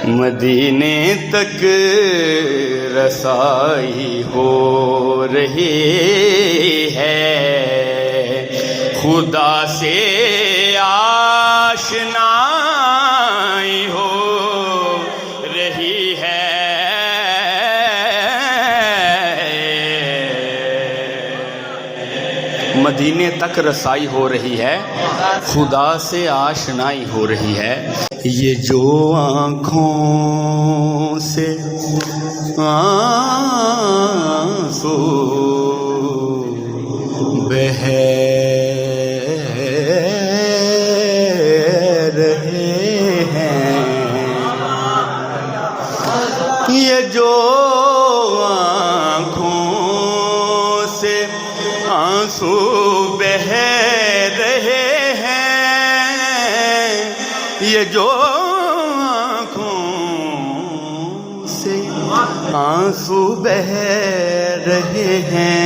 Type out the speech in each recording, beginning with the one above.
مدینے تک رسائی ہو رہی ہے، خدا سے آشنائی ہو رہی ہے، مدینے تک رسائی ہو رہی ہے، خدا سے آشنائی ہو رہی ہے۔ یہ جو آنکھوں سے آنسو بہہ رہے ہیں، یہ جو آنکھوں سے آنسو بہہ رہے ہیں، یہ جو آنکھوں سے آنسو بہہ رہے ہیں،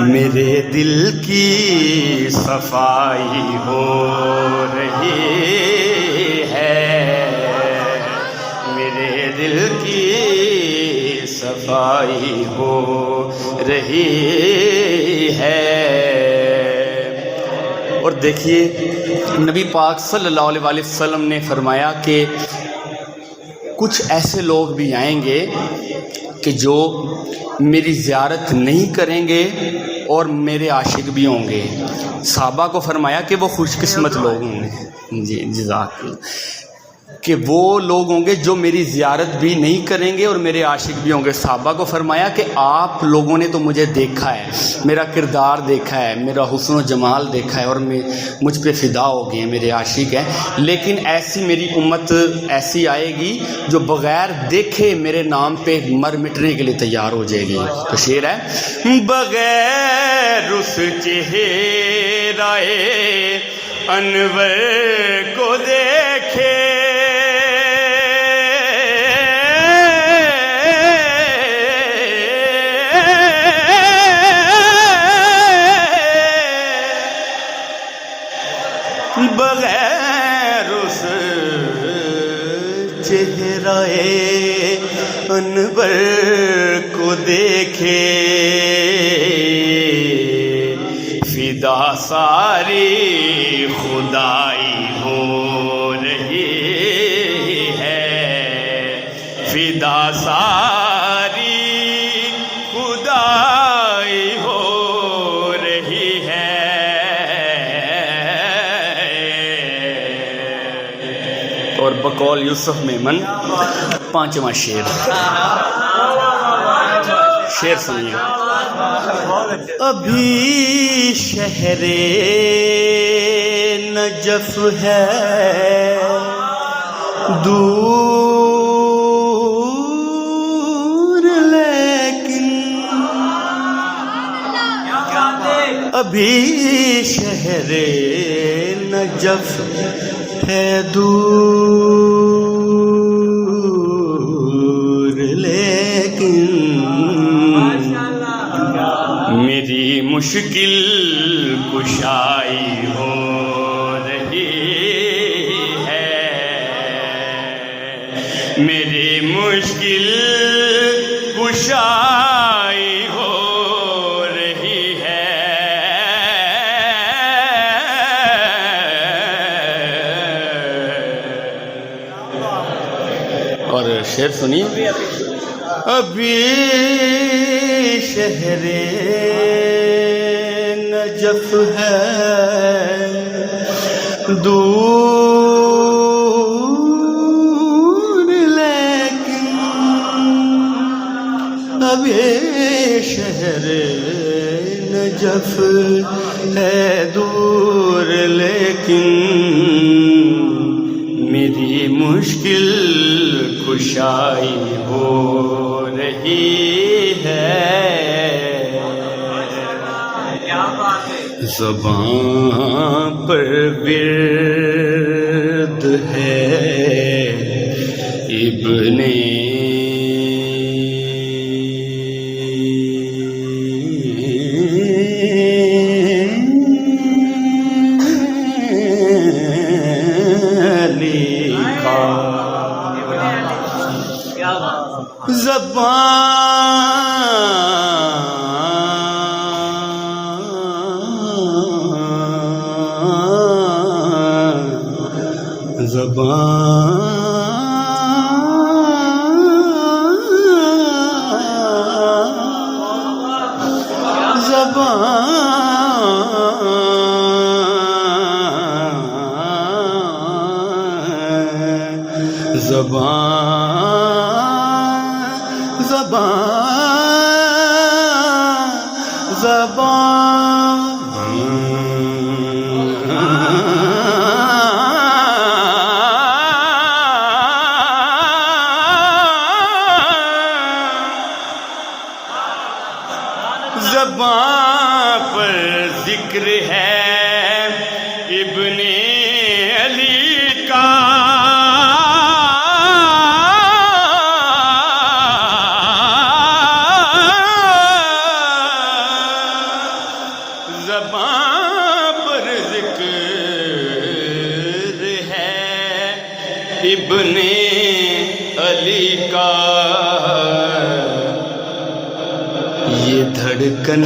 میرے دل کی صفائی ہو رہی ہے، میرے دل کی صفائی ہو رہی ہے۔ اور دیکھیے نبی پاک صلی اللہ علیہ وآلہ وسلم نے فرمایا کہ کچھ ایسے لوگ بھی آئیں گے کہ جو میری زیارت نہیں کریں گے اور میرے عاشق بھی ہوں گے۔ صحابہ کو فرمایا کہ وہ خوش قسمت لوگ ہوں گے، جی جزاک اللہ، کہ وہ لوگ ہوں گے جو میری زیارت بھی نہیں کریں گے اور میرے عاشق بھی ہوں گے۔ صحابہ کو فرمایا کہ آپ لوگوں نے تو مجھے دیکھا ہے، میرا کردار دیکھا ہے، میرا حسن و جمال دیکھا ہے اور مجھ پہ فدا ہو گئے ہیں، میرے عاشق ہیں، لیکن ایسی میری امت ایسی آئے گی جو بغیر دیکھے میرے نام پہ مر مٹنے کے لیے تیار ہو جائے گی۔ تو شعر ہے، بغیر اس چہرہ انور کو دیکھے بغیر اس چہرہ انور کو دیکھے فدا ساری خدائی ہو رہی ہے، فدا ساری خدائی ہو رہی ہے۔ اور بقول یوسف میمن پانچواں شعر، شعر سنیے۔ ابھی شہر نجف ہے دور، لیکن ابھی شہر نجف ہے دور، لیکن میری مشکل کشائی ہو رہی ہے، میری مشکل کشائی ہو رہی ہے۔ اور شعر سنیے، ابھی شہر نجف ہے دور، لیکن ابھی شہر نجف ہے دور، لیکن میری مشکل کشائی ہو رہی ہے۔ زبان پر ورد ہے ابن علی کا، زبان پر ذکر ہے ابن علی کا، زبان پر ذکر ہے ابن علی کا، یہ دھڑکن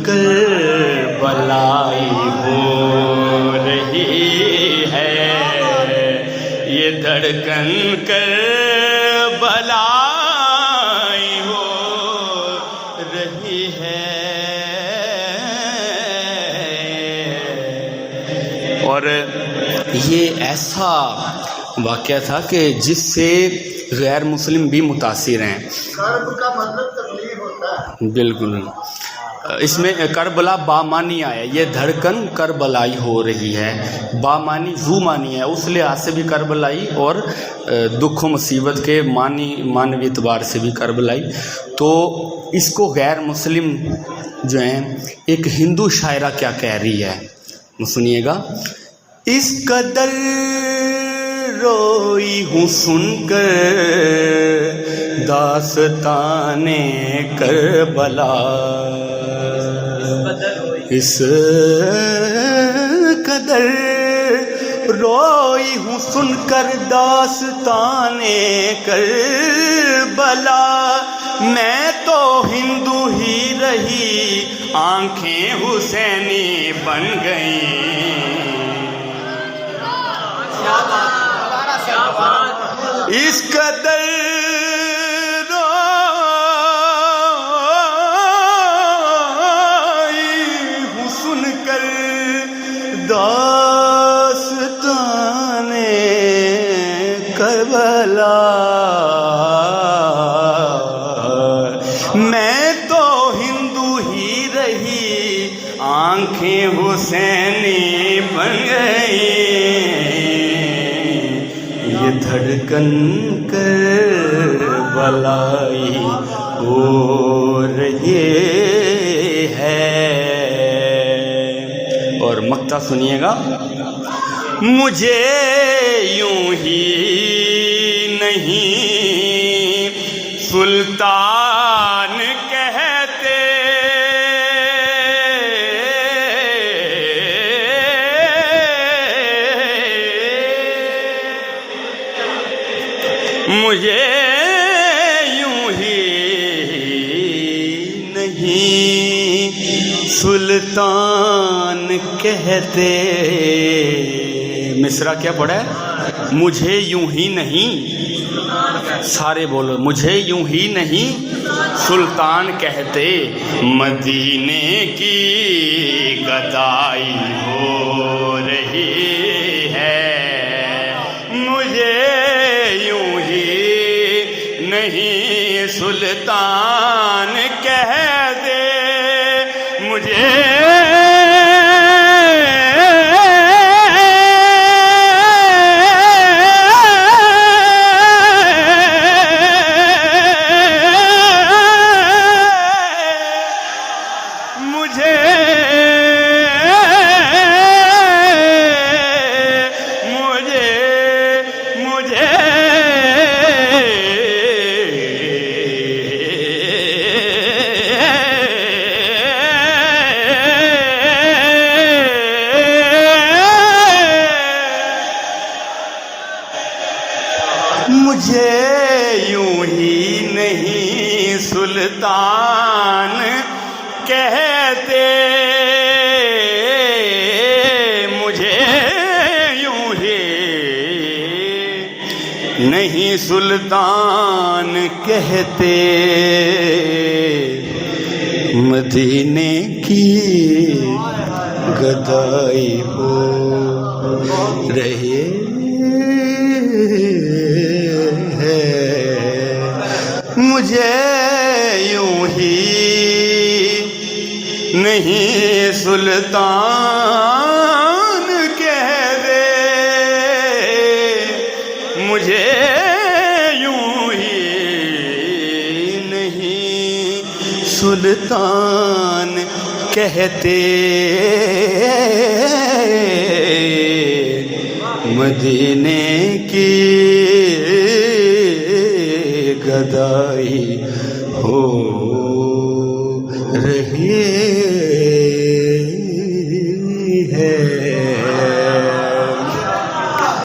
کربلائی ہو رہی ہے، یہ دھڑکن کربلائی ہو رہی ہے۔ اور یہ ایسا واقعہ تھا کہ جس سے غیر مسلم بھی متاثر ہیں۔ کرب کا مطلب تکلیف ہوتا ہے۔ بالکل، اس میں کربلا بامانی آیا، یہ دھڑکن کربلائی ہو رہی ہے، بامانی زو مانی ہے، اس لحاظ سے بھی کربلائی اور دکھ و مصیبت کے معنوی اعتبار سے بھی کربلائی۔ تو اس کو غیر مسلم جو ہیں ایک ہندو شاعرہ کیا کہہ رہی ہے، سنیے گا۔ اس قدر روئی ہوں سن کر داستان کربلا، اس قدر روئی ہوں سن کر داستان کربلا، میں تو ہندو ہی رہی آنکھیں حسینی بن گئیں، اس قدر روئی ہوں سن کر داستان کربلا، میں تو ہندو ہی رہی آنکھیں حسینی بن گئی، یہ دھڑکن کربلائی ہو رہی ہے۔ اور مقطع سنیے گا۔ مجھے یوں ہی نہیں سلطان کہتے، مجھے یوں ہی نہیں سلطان کہتے، مصرع کیا پڑھا ہے؟ مجھے یوں ہی نہیں، سارے بولو، مجھے یوں ہی نہیں سلطان کہتے، مدینے کی گدائی ہو رہی ہے، مجھے یوں ہی نہیں سلطان کہہ دے، مجھے مجھے یوں ہی نہیں سلطان کہتے، مجھے یوں ہی نہیں سلطان کہتے، مدینے کی گدائی ہو رہی ہے، مجھے یوں ہی نہیں سلطان کہہ دے، مجھے یوں ہی نہیں سلطان کہتے، مدینے کی گدائی ہو رہی ہے۔